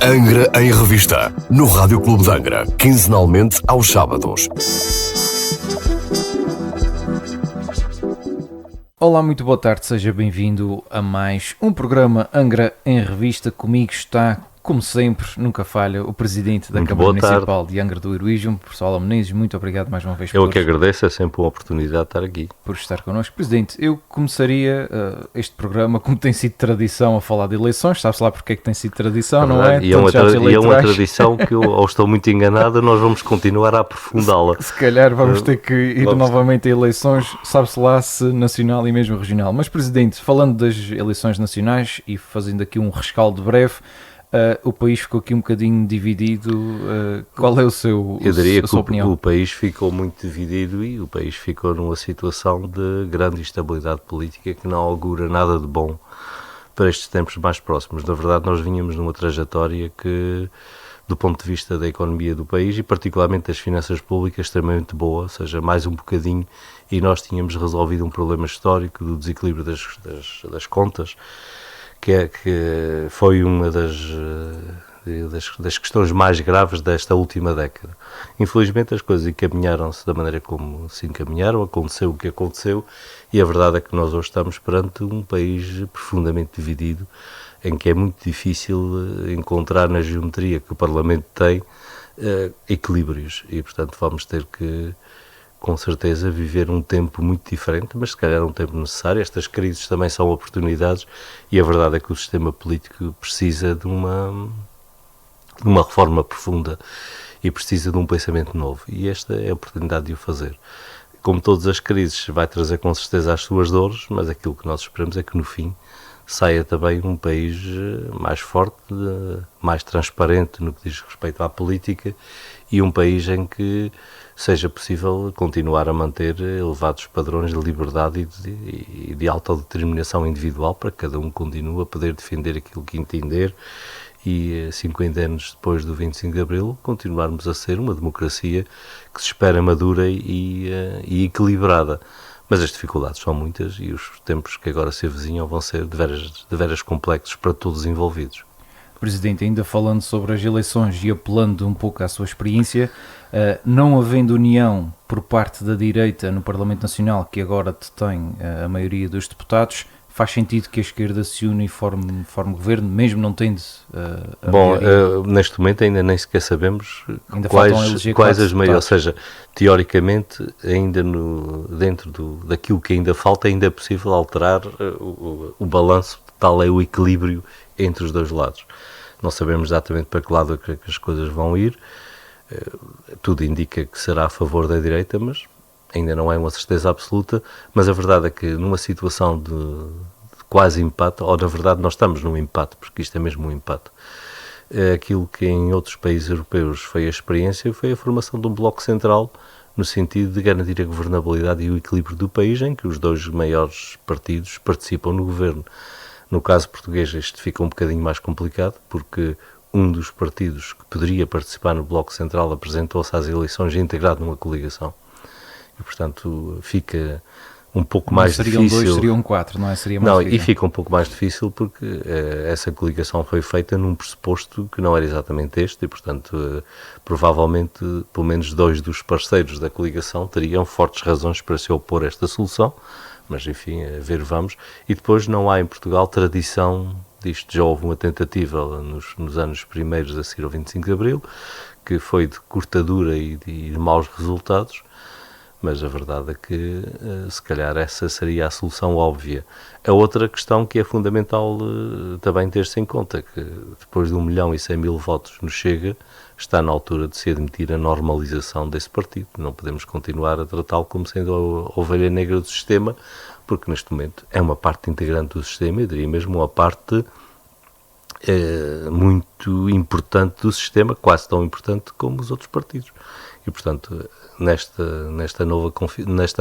Angra em Revista, no Rádio Clube de Angra, quinzenalmente aos sábados. Olá, muito boa tarde, seja bem-vindo a mais um programa Angra em Revista. Comigo está, como sempre, nunca falha, o Presidente da Câmara Municipal de Angra do Heroísmo, professor Alan Menezes. Muito obrigado mais uma vez Eu que agradeço, é sempre uma oportunidade de estar aqui. Por estar connosco. Presidente, eu começaria este programa, como tem sido tradição, a falar de eleições. Sabe-se lá porque é que tem sido tradição, não é? E é uma tradição que eu, ou estou muito enganado, nós vamos continuar a aprofundá-la. Se calhar vamos ter que ir novamente a eleições, sabe-se lá se nacional e mesmo regional. Mas, Presidente, falando das eleições nacionais e fazendo aqui um rescaldo breve, o país ficou aqui um bocadinho dividido. Qual é a sua opinião? Eu diria que o país ficou muito dividido e o país ficou numa situação de grande instabilidade política que não augura nada de bom para estes tempos mais próximos. Na verdade, nós vínhamos numa trajetória que, do ponto de vista da economia do país e particularmente das finanças públicas, extremamente boa, ou seja, mais um bocadinho, e nós tínhamos resolvido um problema histórico do desequilíbrio das contas, que foi uma das questões mais graves desta última década. Infelizmente as coisas encaminharam-se da maneira como se encaminharam, aconteceu o que aconteceu, e a verdade é que nós hoje estamos perante um país profundamente dividido, em que é muito difícil encontrar na geometria que o Parlamento tem equilíbrios, e portanto vamos ter que, com certeza, viver um tempo muito diferente, mas se calhar um tempo necessário. Estas crises também são oportunidades e a verdade é que o sistema político precisa de uma reforma profunda e precisa de um pensamento novo, e esta é a oportunidade de o fazer. Como todas as crises, vai trazer com certeza as suas dores, mas aquilo que nós esperamos é que no fim saia também um país mais forte, mais transparente no que diz respeito à política, e um país em que seja possível continuar a manter elevados padrões de liberdade e de autodeterminação individual, para que cada um continue a poder defender aquilo que entender, e 50 anos depois do 25 de Abril continuarmos a ser uma democracia que se espera madura e equilibrada. Mas as dificuldades são muitas e os tempos que agora se avizinham vão ser de veras complexos para todos os envolvidos. Presidente, ainda falando sobre as eleições e apelando um pouco à sua experiência, não havendo união por parte da direita no Parlamento Nacional, que agora detém a maioria dos deputados, faz sentido que a esquerda se une e forme governo, mesmo não tendo a maioria? Neste momento ainda nem sequer sabemos ainda quais as maiores, ou seja, teoricamente, ainda dentro daquilo que ainda falta, ainda é possível alterar o balanço, tal é o equilíbrio entre os dois lados. Não sabemos exatamente para que lado é que as coisas vão ir, tudo indica que será a favor da direita, mas ainda não é uma certeza absoluta. Mas a verdade é que numa situação de quase empate, ou na verdade nós estamos num empate, porque isto é mesmo um empate, aquilo que em outros países europeus foi a experiência, foi a formação de um bloco central, no sentido de garantir a governabilidade e o equilíbrio do país, em que os dois maiores partidos participam no governo. No caso português isto fica um bocadinho mais complicado, porque um dos partidos que poderia participar no Bloco Central apresentou-se às eleições integrado numa coligação. E, portanto, fica um pouco mais difícil. Seriam dois, seriam quatro, não é? Seria mais difícil. E fica um pouco mais difícil porque essa coligação foi feita num pressuposto que não era exatamente este e, portanto, provavelmente, pelo menos dois dos parceiros da coligação teriam fortes razões para se opor a esta solução. Mas, enfim, a ver, vamos. E depois não há em Portugal tradição disto. Já houve uma tentativa nos anos primeiros a seguir ao 25 de Abril, que foi de curta dura e de maus resultados, mas a verdade é que se calhar essa seria a solução óbvia. A outra questão que é fundamental também ter-se em conta, que depois de 1.100.000 votos no Chega, está na altura de se admitir a normalização desse partido. Não podemos continuar a tratá-lo como sendo a ovelha negra do sistema, porque neste momento é uma parte integrante do sistema, eu diria mesmo uma parte muito importante do sistema, quase tão importante como os outros partidos. E, portanto, nesta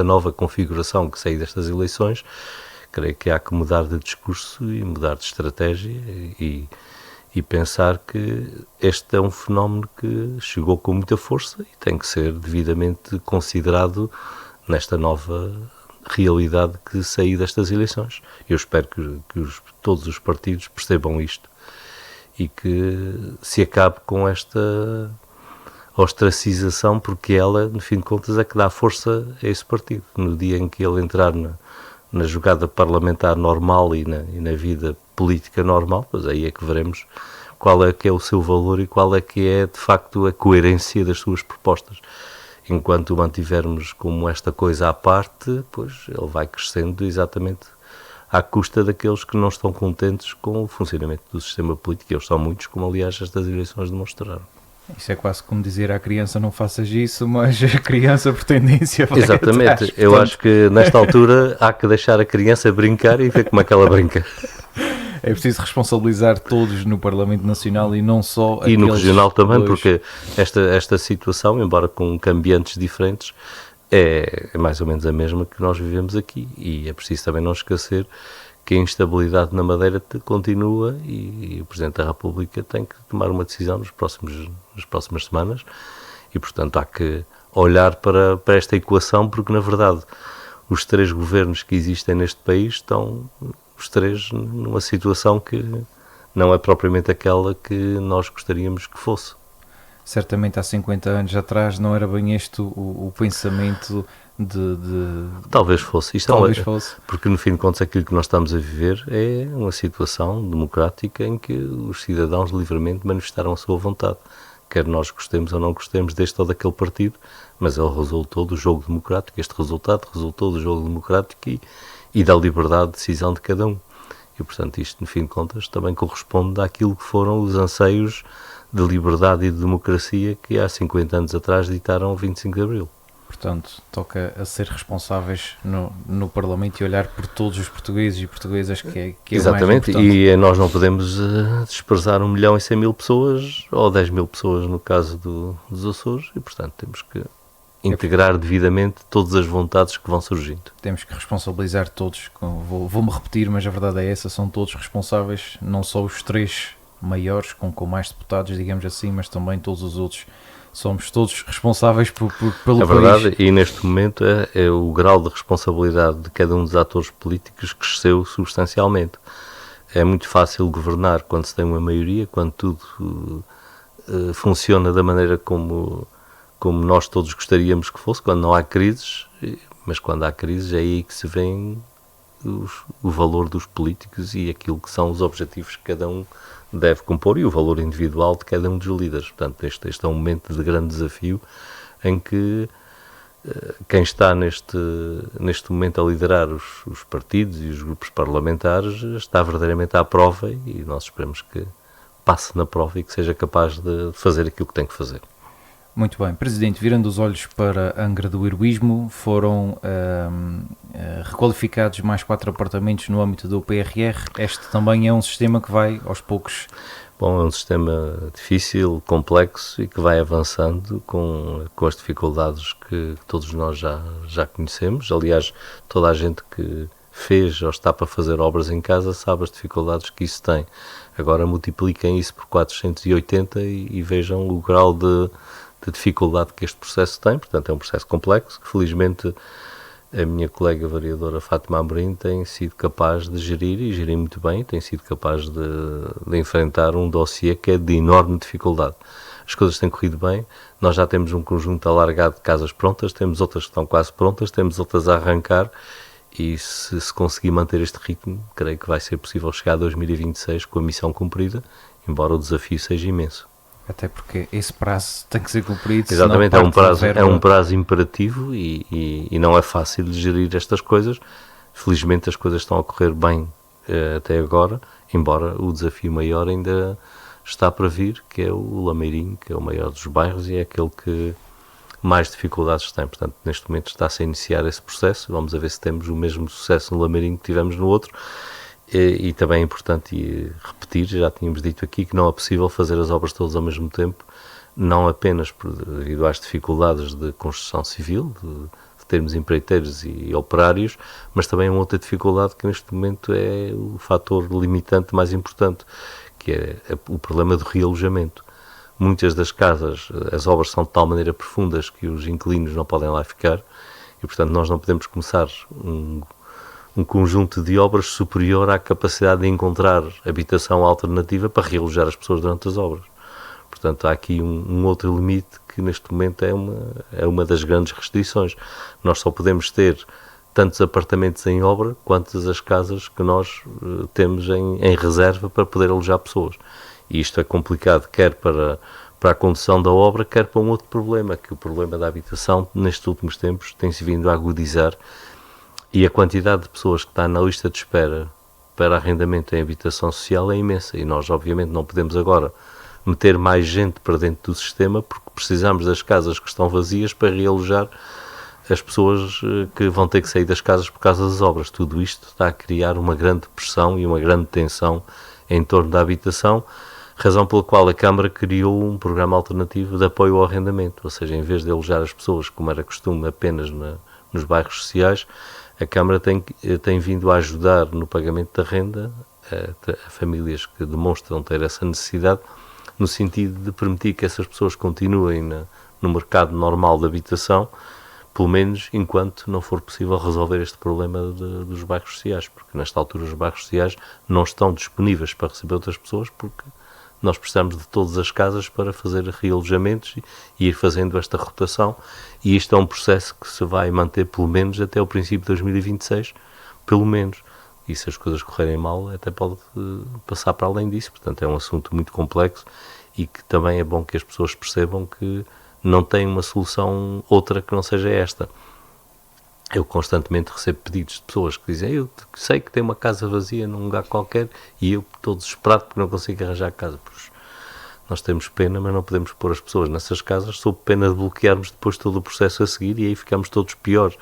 nova configuração que sai destas eleições, creio que há que mudar de discurso e mudar de estratégia e pensar que este é um fenómeno que chegou com muita força e tem que ser devidamente considerado nesta nova realidade que saiu destas eleições. Eu espero que todos os partidos percebam isto e que se acabe com esta ostracização, porque ela, no fim de contas, é que dá força a esse partido. No dia em que ele entrar na jogada parlamentar normal e na vida política normal, pois aí é que veremos qual é que é o seu valor e qual é que é, de facto, a coerência das suas propostas. Enquanto o mantivermos como esta coisa à parte, pois ele vai crescendo exatamente à custa daqueles que não estão contentes com o funcionamento do sistema político. Eles são muitos, como aliás estas eleições demonstraram. Isso é quase como dizer à criança não faças isso, mas a criança por tendência vai Exatamente, atrás, eu acho que nesta altura há que deixar a criança brincar e ver como é que ela brinca. É preciso responsabilizar todos no Parlamento Nacional e não só e no regional também, dois. Porque esta situação, embora com cambiantes diferentes, é mais ou menos a mesma que nós vivemos aqui, e é preciso também não esquecer que a instabilidade na Madeira continua e o Presidente da República tem que tomar uma decisão nas próximas semanas e, portanto, há que olhar para esta equação, porque, na verdade, os três governos que existem neste país estão, os três, numa situação que não é propriamente aquela que nós gostaríamos que fosse. Certamente há 50 anos atrás não era bem este o pensamento de... Talvez fosse. Talvez fosse. Porque no fim de contas aquilo que nós estamos a viver é uma situação democrática em que os cidadãos livremente manifestaram a sua vontade. Quer nós gostemos ou não gostemos deste ou daquele partido, mas ele resultou do jogo democrático. Este resultado resultou do jogo democrático e da liberdade de decisão de cada um. E portanto isto, no fim de contas, também corresponde àquilo que foram os anseios de liberdade e de democracia que há 50 anos atrás ditaram o 25 de Abril. Portanto, toca a ser responsáveis no Parlamento e olhar por todos os portugueses e portuguesas, que é exatamente, o mais importante. E nós não podemos desprezar 1.100.000 pessoas ou 10.000 pessoas no caso dos Açores e, portanto, temos que integrar devidamente todas as vontades que vão surgindo. Temos que responsabilizar todos, vou-me repetir, mas a verdade é essa, são todos responsáveis, não só os três maiores, com mais deputados, digamos assim, mas também todos os outros. Somos todos responsáveis pelo país. É verdade, e neste momento é o grau de responsabilidade de cada um dos atores políticos cresceu substancialmente. É muito fácil governar quando se tem uma maioria, quando tudo funciona da maneira como nós todos gostaríamos que fosse, quando não há crises, mas quando há crises é aí que se vê o valor dos políticos e aquilo que são os objetivos que cada um deve compor e o valor individual de cada um dos líderes. Portanto, este é um momento de grande desafio em que quem está neste momento a liderar os partidos e os grupos parlamentares está verdadeiramente à prova e nós esperamos que passe na prova e que seja capaz de fazer aquilo que tem que fazer. Muito bem. Presidente, virando os olhos para Angra do Heroísmo, foram requalificados mais 4 apartamentos no âmbito do PRR. Este também é um sistema que vai aos poucos. Bom, é um sistema difícil, complexo e que vai avançando com as dificuldades que todos nós já conhecemos. Aliás, toda a gente que fez ou está para fazer obras em casa sabe as dificuldades que isso tem. Agora multipliquem isso por 480 e vejam o grau de dificuldade que este processo tem. Portanto, é um processo complexo que felizmente a minha colega vereadora Fátima Amorim tem sido capaz de gerir e gerir muito bem, tem sido capaz de enfrentar um dossiê que é de enorme dificuldade. As coisas têm corrido bem, nós já temos um conjunto alargado de casas prontas, temos outras que estão quase prontas, temos outras a arrancar e se conseguir manter este ritmo, creio que vai ser possível chegar a 2026 com a missão cumprida, embora o desafio seja imenso. Até porque esse prazo tem que ser cumprido. Exatamente, é um prazo imperativo e não é fácil de gerir estas coisas. Felizmente as coisas estão a correr bem até agora, embora o desafio maior ainda está para vir, que é o Lameirinho, que é o maior dos bairros e é aquele que mais dificuldades tem. Portanto, neste momento está-se a iniciar esse processo. Vamos a ver se temos o mesmo sucesso no Lameirinho que tivemos no outro. E também é importante repetir, já tínhamos dito aqui, que não é possível fazer as obras todas ao mesmo tempo, não apenas devido às dificuldades de construção civil, de termos empreiteiros e operários, mas também uma outra dificuldade que neste momento é o fator limitante mais importante, que é o problema do realojamento. Muitas das casas, as obras são de tal maneira profundas que os inquilinos não podem lá ficar e, portanto, nós não podemos começar um um conjunto de obras superior à capacidade de encontrar habitação alternativa para realojar as pessoas durante as obras. Portanto, há aqui um outro limite que neste momento é uma das grandes restrições. Nós só podemos ter tantos apartamentos em obra quanto as casas que nós temos em reserva para poder alojar pessoas. E isto é complicado, quer para a condução da obra, quer para um outro problema, que o problema da habitação, nestes últimos tempos, tem-se vindo a agudizar, e a quantidade de pessoas que está na lista de espera para arrendamento em habitação social é imensa, e nós, obviamente, não podemos agora meter mais gente para dentro do sistema, porque precisamos das casas que estão vazias para realojar as pessoas que vão ter que sair das casas por causa das obras. Tudo isto está a criar uma grande pressão e uma grande tensão em torno da habitação, razão pela qual a Câmara criou um programa alternativo de apoio ao arrendamento, ou seja, em vez de alojar as pessoas, como era costume apenas nos bairros sociais, a Câmara tem vindo a ajudar no pagamento da renda a famílias que demonstram ter essa necessidade, no sentido de permitir que essas pessoas continuem no mercado normal de habitação, pelo menos enquanto não for possível resolver este problema dos bairros sociais, porque nesta altura os bairros sociais não estão disponíveis para receber outras pessoas, porque nós precisamos de todas as casas para fazer realojamentos e ir fazendo esta rotação, e isto é um processo que se vai manter pelo menos até o princípio de 2026, pelo menos. E se as coisas correrem mal, até pode passar para além disso. Portanto, é um assunto muito complexo e que também é bom que as pessoas percebam que não tem uma solução outra que não seja esta. Eu constantemente recebo pedidos de pessoas que dizem: eu sei que tem uma casa vazia num lugar qualquer e eu estou desesperado porque não consigo arranjar casa. Pois, nós temos pena, mas não podemos pôr as pessoas nessas casas sob pena de bloquearmos depois todo o processo a seguir, e aí ficamos todos piores.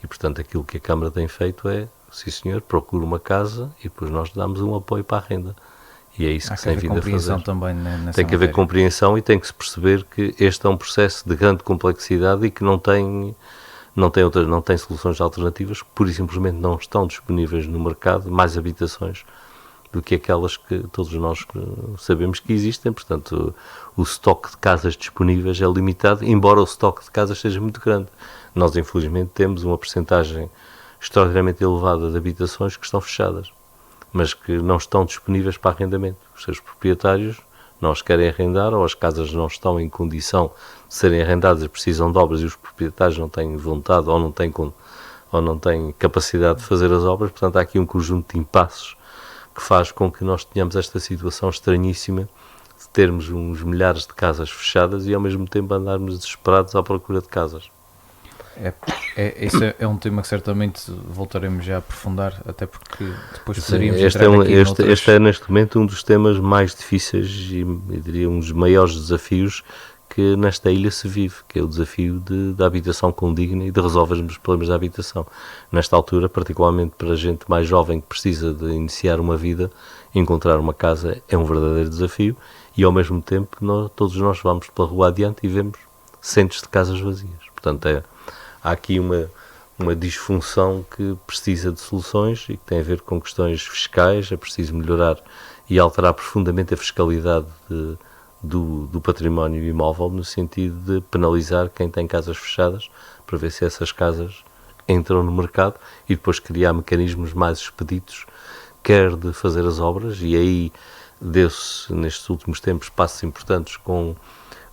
E, portanto, aquilo que a Câmara tem feito é: sim senhor, procure uma casa e depois nós damos um apoio para a renda. E é isso que se tem vindo a fazer. Também nessa tem que haver compreensão e tem que se perceber que este é um processo de grande complexidade e que não tem soluções alternativas, que pura e simplesmente não estão disponíveis no mercado mais habitações do que aquelas que todos nós sabemos que existem. Portanto, o estoque de casas disponíveis é limitado, embora o estoque de casas seja muito grande. Nós, infelizmente, temos uma percentagem extraordinariamente elevada de habitações que estão fechadas, mas que não estão disponíveis para arrendamento. Os seus proprietários não as querem arrendar, ou as casas não estão em condição de serem arrendadas e precisam de obras, e os proprietários não têm vontade ou não têm capacidade de fazer as obras. Portanto, há aqui um conjunto de impasses que faz com que nós tenhamos esta situação estranhíssima de termos uns milhares de casas fechadas e ao mesmo tempo andarmos desesperados à procura de casas. Esse é um tema que certamente voltaremos já a aprofundar, até porque depois poderíamos este é neste momento um dos temas mais difíceis e, eu diria, um dos maiores desafios que nesta ilha se vive, que é o desafio da habitação condigna e de resolvermos os problemas da habitação. Nesta altura, particularmente para a gente mais jovem que precisa de iniciar uma vida, encontrar uma casa é um verdadeiro desafio, e ao mesmo tempo todos nós vamos pela rua adiante e vemos centros de casas vazias. Portanto, há aqui uma disfunção que precisa de soluções e que tem a ver com questões fiscais. É preciso melhorar e alterar profundamente a fiscalidade do património imóvel, no sentido de penalizar quem tem casas fechadas, para ver se essas casas entram no mercado, e depois criar mecanismos mais expeditos, quer de fazer as obras, e aí deu-se nestes últimos tempos passos importantes com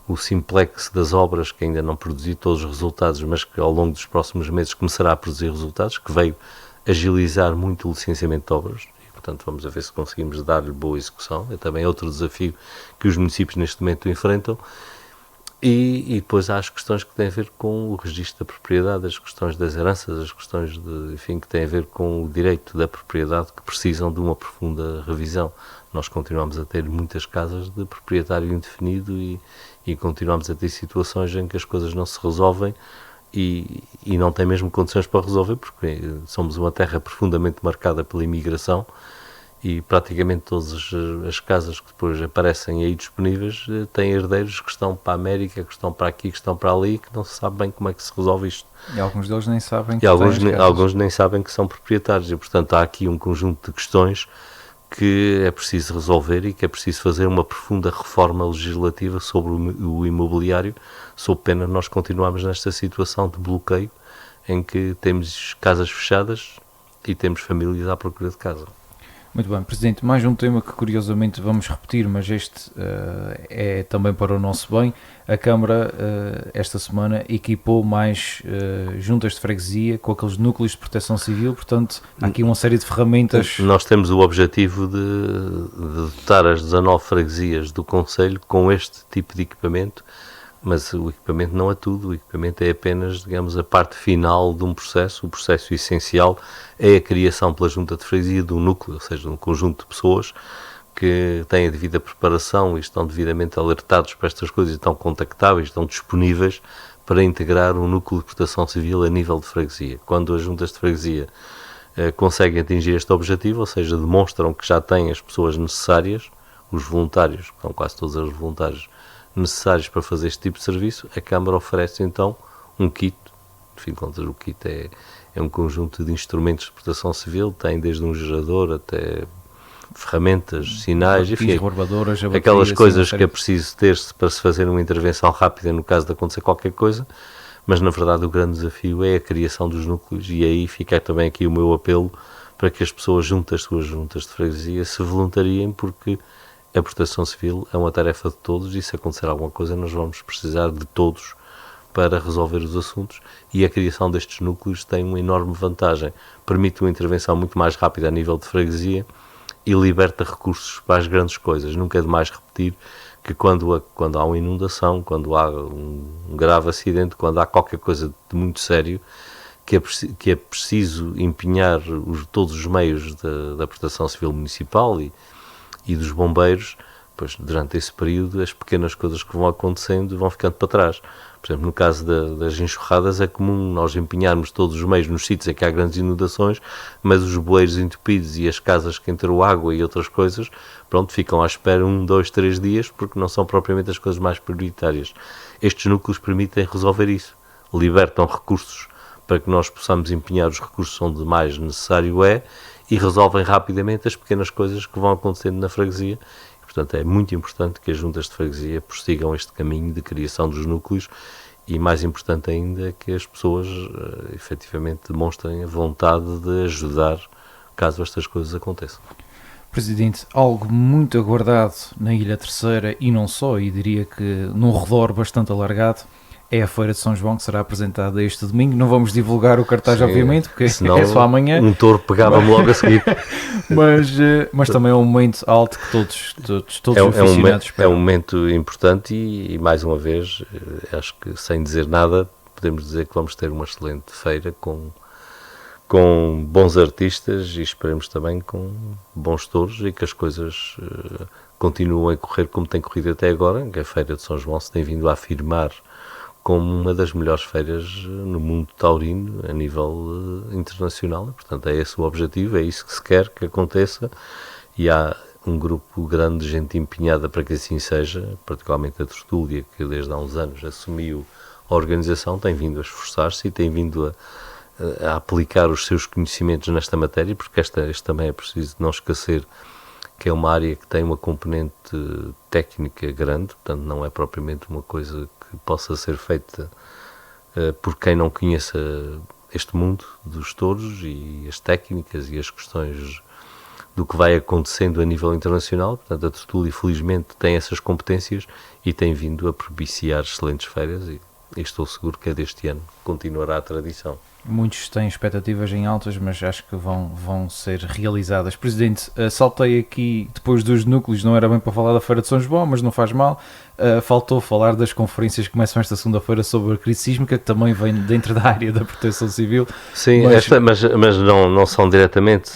o simplex das obras, que ainda não produziu todos os resultados, mas que ao longo dos próximos meses começará a produzir resultados, que veio agilizar muito o licenciamento de obras, e portanto vamos ver se conseguimos dar-lhe boa execução. É também outro desafio que os municípios neste momento enfrentam. E depois há as questões que têm a ver com o registro da propriedade, as questões das heranças, as questões que têm a ver com o direito da propriedade, que precisam de uma profunda revisão. Nós continuamos a ter muitas casas de proprietário indefinido e continuamos a ter situações em que as coisas não se resolvem e não têm mesmo condições para resolver, porque somos uma terra profundamente marcada pela imigração, e praticamente todas as casas que depois aparecem aí disponíveis têm herdeiros que estão para a América, que estão para aqui, que estão para ali, que não se sabe bem como é que se resolve isto. E alguns deles nem sabem que alguns nem sabem que são proprietários, e portanto há aqui um conjunto de questões que é preciso resolver e que é preciso fazer uma profunda reforma legislativa sobre o imobiliário, sob pena de nós continuarmos nesta situação de bloqueio, em que temos casas fechadas e temos famílias à procura de casa. Muito bem, Presidente, mais um tema que curiosamente vamos repetir, mas este é também para o nosso bem. A Câmara esta semana equipou mais juntas de freguesia com aqueles núcleos de proteção civil, portanto há aqui uma série de ferramentas. Nós temos o objetivo de dotar as 19 freguesias do Conselho com este tipo de equipamento, mas o equipamento não é tudo, o equipamento é apenas, digamos, a parte final de um processo. O processo essencial é a criação pela junta de freguesia de um núcleo, ou seja, de um conjunto de pessoas que têm a devida preparação e estão devidamente alertados para estas coisas, estão contactáveis, estão disponíveis para integrar um núcleo de proteção civil a nível de freguesia. Quando as juntas de freguesia conseguem atingir este objetivo, ou seja, demonstram que já têm as pessoas necessárias, os voluntários, são quase todos os voluntários necessários para fazer este tipo de serviço, a Câmara oferece então um kit. No fim de contas, o kit é um conjunto de instrumentos de proteção civil, tem desde um gerador até ferramentas, sinais, enfim, aquelas coisas que é preciso ter-se para se fazer uma intervenção rápida no caso de acontecer qualquer coisa, mas na verdade o grande desafio é a criação dos núcleos, e aí fica também aqui o meu apelo para que as pessoas junto às suas juntas de freguesia se voluntariem, porque a proteção civil é uma tarefa de todos e se acontecer alguma coisa nós vamos precisar de todos para resolver os assuntos, e a criação destes núcleos tem uma enorme vantagem, permite uma intervenção muito mais rápida a nível de freguesia e liberta recursos para as grandes coisas. Nunca é demais repetir que quando há uma inundação, quando há um grave acidente, quando há qualquer coisa de muito sério, que é preciso empenhar todos os meios da proteção civil municipal e dos bombeiros, pois durante esse período as pequenas coisas que vão acontecendo vão ficando para trás. Por exemplo, no caso das enxurradas é comum nós empenharmos todos os meios nos sítios em que há grandes inundações, mas os bueiros entupidos e as casas que entrou água e outras coisas, pronto, ficam à espera 1, 2, 3 dias, porque não são propriamente as coisas mais prioritárias. Estes núcleos permitem resolver isso, libertam recursos para que nós possamos empenhar os recursos onde mais necessário é, e resolvem rapidamente as pequenas coisas que vão acontecendo na freguesia. Portanto, é muito importante que as juntas de freguesia prossigam este caminho de criação dos núcleos, e mais importante ainda é que as pessoas efetivamente demonstrem a vontade de ajudar caso estas coisas aconteçam. Presidente, algo muito aguardado na Ilha Terceira e não só, e diria que num redor bastante alargado, é a Feira de São João, que será apresentada este domingo. Não vamos divulgar o cartaz, sim, obviamente, porque senão é só amanhã. Um touro pegava-me logo a seguir. mas também é um momento alto que todos os aficionados esperam. É um momento importante e, mais uma vez, acho que sem dizer nada, podemos dizer que vamos ter uma excelente feira com bons artistas e esperemos também com bons touros, e que as coisas continuem a correr como tem corrido até agora, que a Feira de São João se tem vindo a afirmar como uma das melhores feiras no mundo taurino a nível internacional. Portanto, é esse o objetivo, é isso que se quer que aconteça, e há um grupo grande de gente empenhada para que assim seja, particularmente a Tertúlia, que desde há uns anos assumiu a organização, tem vindo a esforçar-se e tem vindo a aplicar os seus conhecimentos nesta matéria, porque este também é preciso não esquecer que é uma área que tem uma componente técnica grande, portanto não é propriamente uma coisa que possa ser feita por quem não conheça este mundo dos touros e as técnicas e as questões do que vai acontecendo a nível internacional. Portanto, a Tertúlia, felizmente, tem essas competências e tem vindo a propiciar excelentes feiras, e estou seguro que deste ano continuará a tradição. Muitos têm expectativas em altas, mas acho que vão ser realizadas. Presidente, saltei aqui depois dos núcleos, não era bem para falar da Feira de São João, mas não faz mal. Faltou falar das conferências que começam esta segunda-feira sobre a crise sísmica, que também vem dentro da área da proteção civil. Sim, mas não são diretamente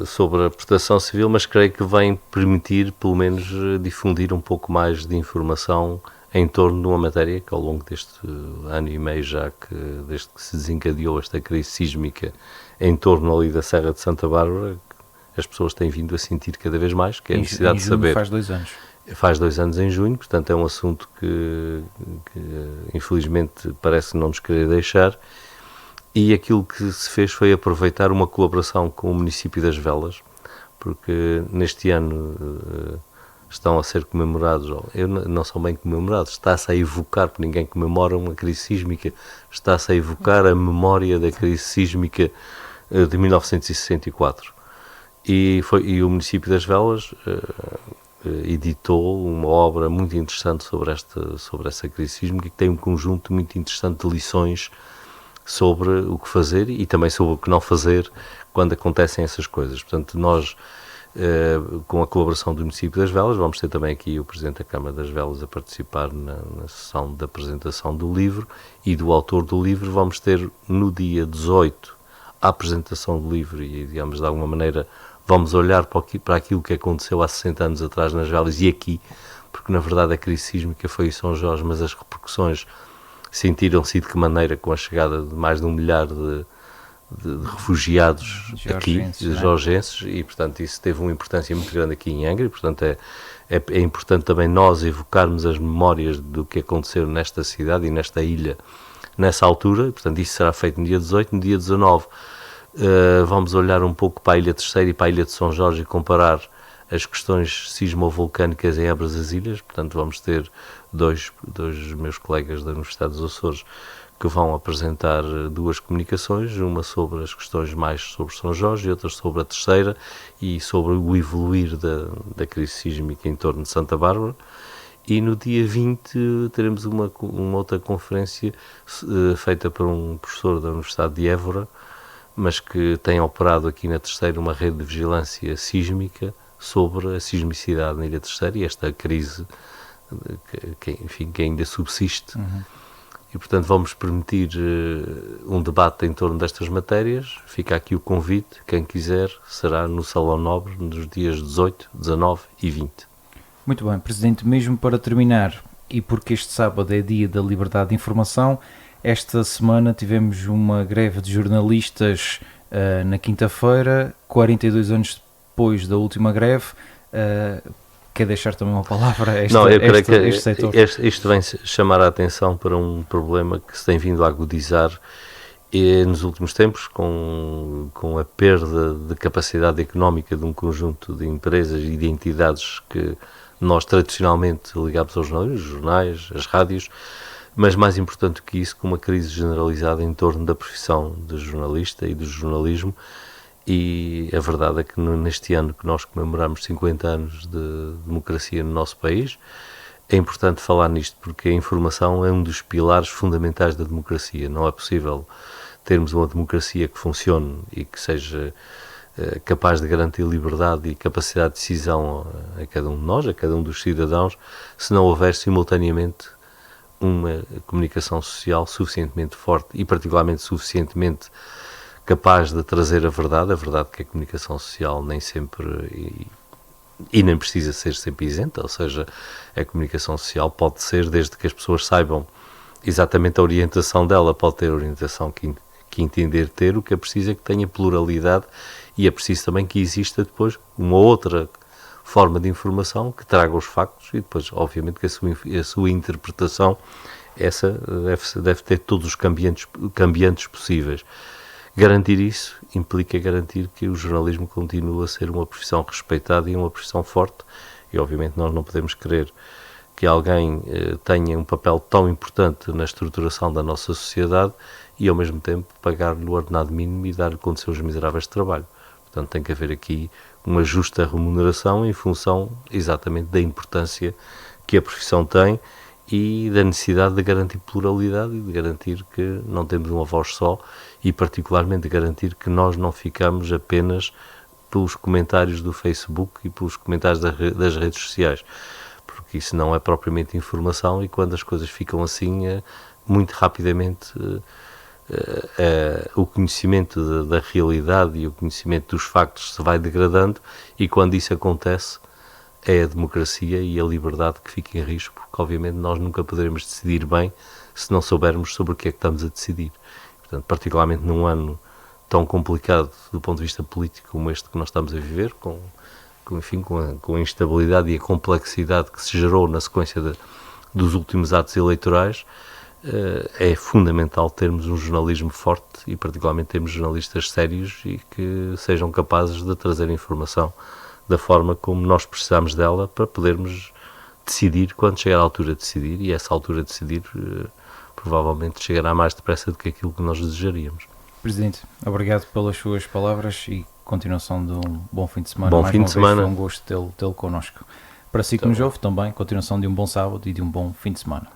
sobre a proteção civil, mas creio que vêm permitir, pelo menos, difundir um pouco mais de informação em torno de uma matéria que ao longo deste ano e meio, já que desde que se desencadeou esta crise sísmica em torno ali da Serra de Santa Bárbara, as pessoas têm vindo a sentir cada vez mais, que é a necessidade de saber. Faz 2 anos. Faz 2 anos em junho, portanto é um assunto que infelizmente parece não nos querer deixar, e aquilo que se fez foi aproveitar uma colaboração com o município das Velas, porque neste ano estão a ser comemorados, não são bem comemorados, está-se a evocar, porque ninguém comemora uma crise sísmica, está-se a evocar a memória da crise sísmica de 1964. E o município das Velas editou uma obra muito interessante sobre essa crise sísmica, que tem um conjunto muito interessante de lições sobre o que fazer e também sobre o que não fazer quando acontecem essas coisas. Portanto, nós, com a colaboração do município das Velas, vamos ter também aqui o Presidente da Câmara das Velas a participar na sessão de apresentação do livro e do autor do livro. Vamos ter no dia 18 a apresentação do livro e, digamos, de alguma maneira vamos olhar para aquilo que aconteceu há 60 anos atrás nas Velas e aqui, porque na verdade a crise sísmica foi em São Jorge, mas as repercussões sentiram-se de que maneira com a chegada de mais de 1 milhar de refugiados aqui, de jorgenses, e portanto isso teve uma importância muito grande aqui em Angra, e portanto é importante também nós evocarmos as memórias do que aconteceu nesta cidade e nesta ilha nessa altura, e, portanto isso será feito no dia 18, no dia 19 vamos olhar um pouco para a Ilha Terceira e para a Ilha de São Jorge e comparar as questões sismovolcânicas em ambas as ilhas. Portanto, vamos ter dois meus colegas da Universidade dos Açores que vão apresentar 2 comunicações, uma sobre as questões mais sobre São Jorge e outra sobre a Terceira e sobre o evoluir da crise sísmica em torno de Santa Bárbara. E no dia 20 teremos uma outra conferência feita por um professor da Universidade de Évora, mas que tem operado aqui na Terceira uma rede de vigilância sísmica sobre a sismicidade na Ilha Terceira e esta crise que ainda subsiste. E, portanto, vamos permitir um debate em torno destas matérias. Fica aqui o convite, quem quiser, será no Salão Nobre, nos dias 18, 19 e 20. Muito bem, Presidente, mesmo para terminar, e porque este sábado é dia da liberdade de informação, esta semana tivemos uma greve de jornalistas na quinta-feira, 42 anos depois da última greve. Quer deixar também uma palavra a este setor? Isto vem chamar a atenção para um problema que se tem vindo a agudizar nos últimos tempos, com a perda de capacidade económica de um conjunto de empresas e de entidades que nós tradicionalmente ligamos aos jornais, os jornais, as rádios, mas mais importante que isso, com uma crise generalizada em torno da profissão de jornalista e do jornalismo. E a verdade é que neste ano que nós comemoramos 50 anos de democracia no nosso país, é importante falar nisto, porque a informação é um dos pilares fundamentais da democracia. Não é possível termos uma democracia que funcione e que seja capaz de garantir liberdade e capacidade de decisão a cada um de nós, a cada um dos cidadãos, se não houver simultaneamente uma comunicação social suficientemente forte e particularmente suficientemente capaz de trazer a verdade que a comunicação social nem sempre e nem precisa ser sempre isenta, ou seja, a comunicação social pode ser, desde que as pessoas saibam exatamente a orientação dela, pode ter a orientação que entender ter, o que é preciso é que tenha pluralidade e é preciso também que exista depois uma outra forma de informação que traga os factos e depois, obviamente, que a sua interpretação essa deve ter todos os cambiantes possíveis. Garantir isso implica garantir que o jornalismo continue a ser uma profissão respeitada e uma profissão forte e, obviamente, nós não podemos querer que alguém tenha um papel tão importante na estruturação da nossa sociedade e, ao mesmo tempo, pagar-lhe o ordenado mínimo e dar-lhe condições miseráveis de trabalho. Portanto, tem que haver aqui uma justa remuneração em função exatamente da importância que a profissão tem e da necessidade de garantir pluralidade e de garantir que não temos uma voz só e particularmente de garantir que nós não ficamos apenas pelos comentários do Facebook e pelos comentários das redes sociais, porque isso não é propriamente informação e quando as coisas ficam assim, muito rapidamente o conhecimento da realidade e o conhecimento dos factos se vai degradando e quando isso acontece é a democracia e a liberdade que fica em risco, porque obviamente nós nunca poderemos decidir bem se não soubermos sobre o que é que estamos a decidir. Portanto, particularmente num ano tão complicado do ponto de vista político como este que nós estamos a viver, com a instabilidade e a complexidade que se gerou na sequência dos últimos atos eleitorais, é fundamental termos um jornalismo forte e particularmente termos jornalistas sérios e que sejam capazes de trazer informação da forma como nós precisamos dela para podermos decidir quando chegar a altura de decidir e essa altura de decidir provavelmente chegará mais depressa do que aquilo que nós desejaríamos. Presidente, obrigado pelas suas palavras e continuação de um bom fim de semana. Bom Mais fim uma de vez, semana. foi um gosto tê-lo connosco. Para si que nos ouve também, continuação de um bom sábado e de um bom fim de semana.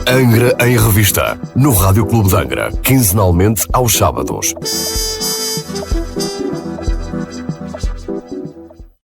Angra em Revista, no Rádio Clube de Angra, quinzenalmente aos sábados.